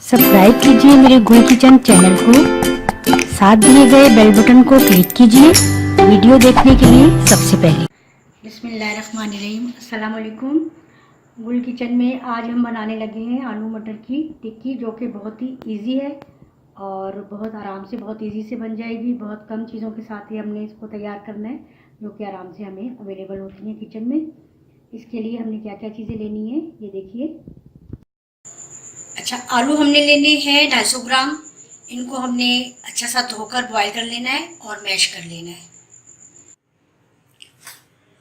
Subscribe कीजिए मेरे गुल किचन चैनल को, साथ दिए गए बेल बटन को क्लिक कीजिए वीडियो देखने के लिए सबसे पहले। बिस्मिल्लाहिर्रहमानिर्रहीम, अस्सलाम वालेकुम। गुल किचन में आज हम बनाने लगे हैं आलू मटर की टिक्की, जो कि बहुत ही इजी है और बहुत आराम से, बहुत इजी से बन जाएगी। बहुत कम चीज़ों के साथ ही हमने इसको तैयार करना है, जो कि आराम से हमें अवेलेबल होती हैं किचन में। इसके लिए हमने क्या क्या चीज़ें लेनी है ये देखिए। अच्छा, आलू हमने लेने हैं 250 ग्राम। इनको हमने अच्छा सा धोकर बॉईल कर लेना है और मैश कर लेना है।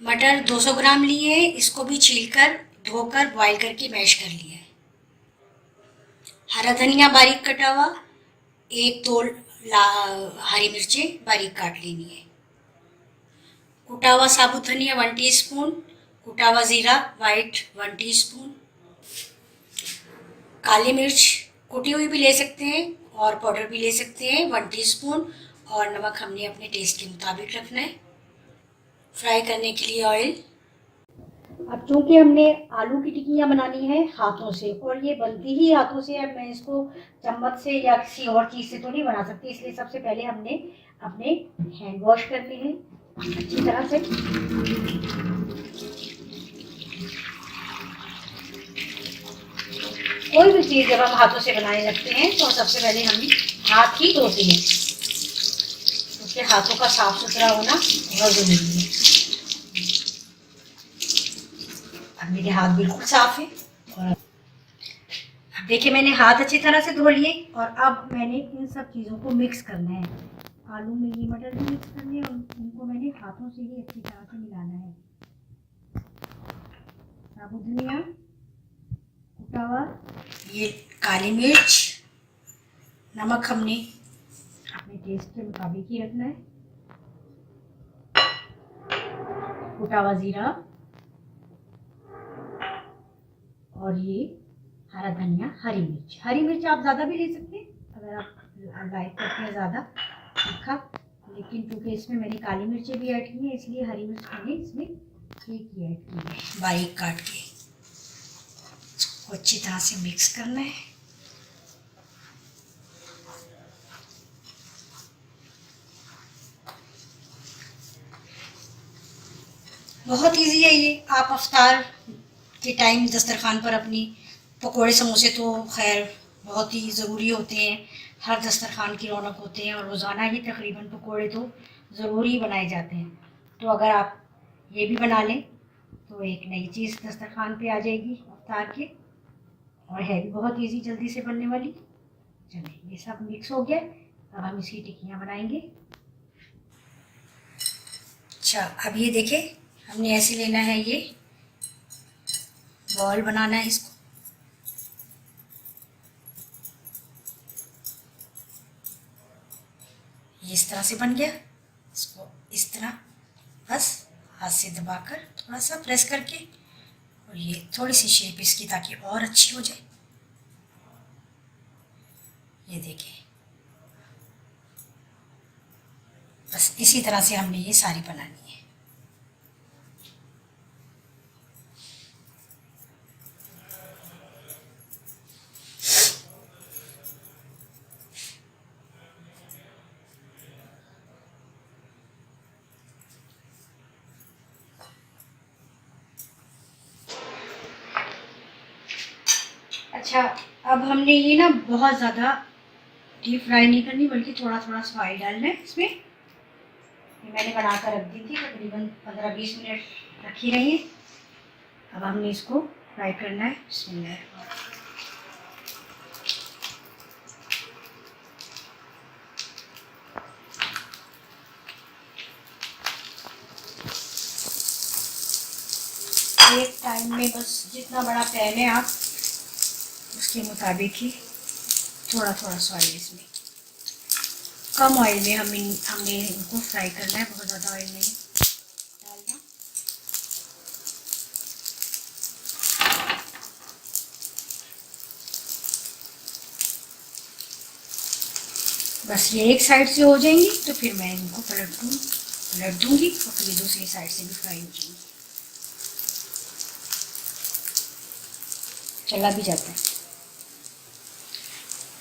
मटर 200 ग्राम लिए हैं, इसको भी छीलकर धोकर बॉईल करके मैश कर लिया है। हरा धनिया बारीक कटा हुआ, एक दो हरी मिर्चें बारीक काट लेनी है। कुटा हुआ साबुत धनिया 1 टीस्पून, कुटा हुआ जीरा वाइट 1 टीस्पून, काली मिर्च कुटी हुई भी ले सकते हैं और पाउडर भी ले सकते हैं 1 टीस्पून, और नमक हमने अपने टेस्ट के मुताबिक रखना है। फ्राई करने के लिए ऑयल। अब चूंकि हमने आलू की टिक्कियाँ बनानी है हाथों से, और ये बनती ही हाथों से, अब मैं इसको चम्मच से या किसी और चीज़ से तो नहीं बना सकती, इसलिए सबसे पहले हमने अपने हैंड वॉश करने हैं अच्छी तरह से। कोई भी चीज़ जब हम हाथों से बनाने लगते हैं तो सबसे पहले हम हाथ ही धोते हैं, क्योंकि हाथों का साफ सुथरा होना बहुत ज़रूरी है। अब मेरे हाथ बिल्कुल साफ है, और अब देखिए मैंने हाथ अच्छी तरह से धो लिए, और अब मैंने इन सब चीज़ों को मिक्स करना है। आलू में ये मटर भी मिक्स करने हैं, और इनको मैंने हाथों से ही अच्छी तरह से मिलाना है। साबुत धनिया कुटा हुआ, ये काली मिर्च, नमक हमने अपने टेस्ट के मुताबिक ही रखना है, कुटा हुआ जीरा, और ये हरा धनिया, हरी मिर्च। हरी मिर्च आप ज़्यादा भी ले सकते हैं अगर आप लाइक करते हैं ज़्यादा तीखा, लेकिन क्योंकि इसमें मैंने काली मिर्चें भी ऐड की हैं, इसलिए हरी मिर्च मैंने इसमें एक ही ऐड की है बारीक काट के। इसको अच्छी तरह से मिक्स करना है। बहुत इजी है ये। आप अफ्तार के टाइम दस्तरखान पर अपनी पकोड़े समोसे तो खैर बहुत ही ज़रूरी होते हैं, हर दस्तरखान की रौनक होते हैं, और रोज़ाना ही तकरीबन पकोड़े तो ज़रूरी बनाए जाते हैं। तो अगर आप ये भी बना लें तो एक नई चीज़ दस्तरखान पे आ जाएगी अफ्तार के, और है भी बहुत इजी, जल्दी से बनने वाली। चलिए, ये सब मिक्स हो गया, अब हम इसकी टिक्कियाँ बनाएंगे। अच्छा, अब ये देखें, हमने ऐसे लेना है, ये बॉल बनाना है इसको। ये इस तरह से बन गया। इसको इस तरह बस हाथ से दबाकर थोड़ा सा प्रेस करके, और ये थोड़ी सी शेप इसकी ताकि और अच्छी हो जाए। ये देखिए, बस इसी तरह से हमने ये सारी बनानी है। अच्छा, अब हमने ये ना बहुत ज़्यादा डीप फ्राई नहीं करनी, बल्कि थोड़ा थोड़ा सा ऑयल डालना है इसमें। ये मैंने बना कर रख दी थी, तकरीबन 15-20 मिनट रखी रही है। अब हमने इसको फ्राई करना है। बिस्मिल्लाह। एक टाइम में बस जितना बड़ा पैन है आप उसके मुताबिक ही थोड़ा थोड़ा सा ऑयल, इसमें कम ऑयल में हमने इनको फ्राई करना है, बहुत ज़्यादा ऑयल नहीं डालना। बस ये एक साइड से हो जाएंगी तो फिर मैं इनको पलट दूंगी, और फिर ये दूसरी साइड से भी फ्राई हो जाएंगी। चला भी जाता है।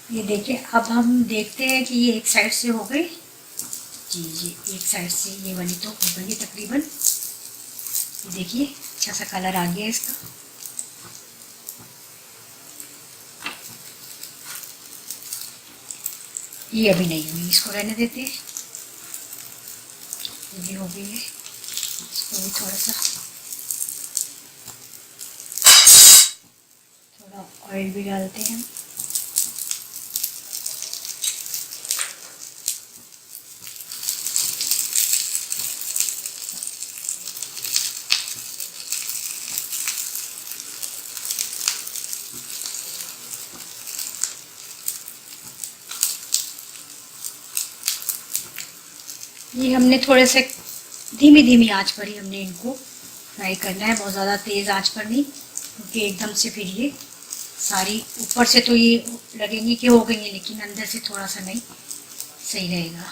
ये देखिए, अब हम देखते हैं कि ये एक साइड से हो गई। जी जी, एक साइड से ये वाली तो हो गई तकरीबन। ये देखिए अच्छा सा कलर आ गया इसका। ये अभी नहीं हुई, इसको रहने देते हैं। ये हो गई है, इसको भी थोड़ा ऑयल भी डालते हैं। ये हमने थोड़े से धीमी धीमी आंच पर ही हमने इनको फ्राई करना है, बहुत ज़्यादा तेज़ आंच पर नहीं, क्योंकि एकदम से फिर ये सारी ऊपर से तो ये लगेंगी कि हो गई है, लेकिन अंदर से थोड़ा सा नहीं सही रहेगा।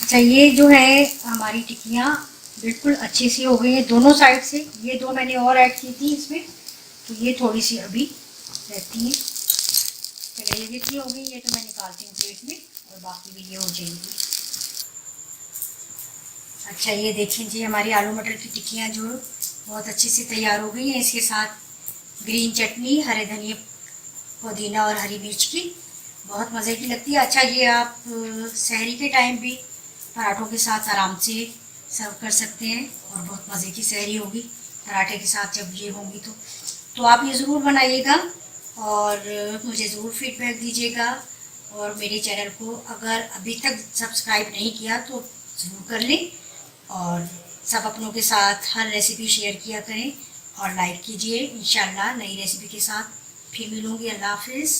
अच्छा, ये जो है हमारी टिक्कियाँ बिल्कुल अच्छी सी हो गई हैं दोनों साइड से। ये दो मैंने और ऐड की थी इसमें, तो ये थोड़ी सी अभी रहती हैं। चलिए, ये जितनी हो गई ये तो मैं निकालती हूँ प्लेट में, और बाकी भी ये हो जाएंगी। अच्छा, ये देखिए जी, हमारी आलू मटर की टिक्कियाँ जो बहुत अच्छी से तैयार हो गई हैं। इसके साथ ग्रीन चटनी, हरे धनिया, पुदीना और हरी मिर्च की, बहुत मज़े की लगती है। अच्छा, ये आप सहरी के टाइम भी पराठों के साथ आराम से सर्व कर सकते हैं, और बहुत मज़े की सहरी होगी पराठे के साथ जब ये होंगी तो आप ये ज़रूर बनाइएगा और मुझे ज़रूर फीडबैक दीजिएगा। और मेरे चैनल को अगर अभी तक सब्सक्राइब नहीं किया तो ज़रूर कर लें, और सब अपनों के साथ हर रेसिपी शेयर किया करें और लाइक कीजिए। इंशाल्लाह नई रेसिपी के साथ फिर मिलूँगी। अल्लाह हाफिज़।